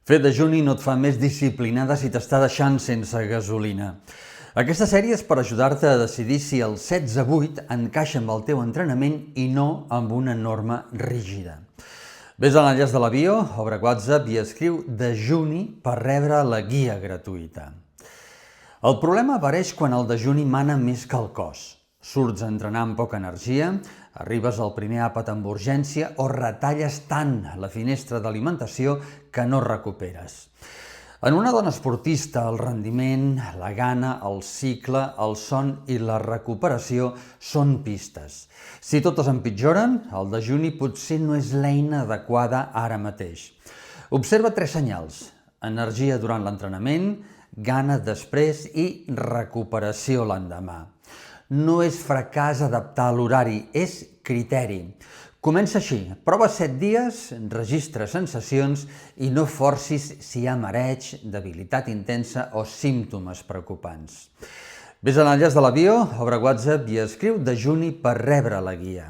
Fer dejuni no et fa més disciplinada si t'està deixant sense gasolina. Aquesta sèrie és per ajudar-te a decidir si el 16-8 encaixa amb el teu entrenament i no amb una norma rígida. Ves a l'enllaç de la bio, obre WhatsApp i escriu dejuni per rebre la guia gratuïta. El problema apareix quan el dejuni mana més que el cos. Surts a entrenar amb poca energia, arribes al primer àpat amb urgència o retalles tant la finestra d'alimentació que no recuperes. En una dona esportista, el rendiment, la gana, el cicle, el son i la recuperació són pistes. Si totes empitjoren, el dejuni potser no és l'eina adequada ara mateix. Observa 3 senyals: energia durant l'entrenament, gana després i recuperació l'endemà. No és fracàs adaptar l'horari, és criteri. Comença així, prova 7 dies, registra sensacions i no forcis si hi ha mareig, debilitat intensa o símptomes preocupants. Ves a l'enllaç de la bio, obre WhatsApp i escriu dejuni per rebre la guia.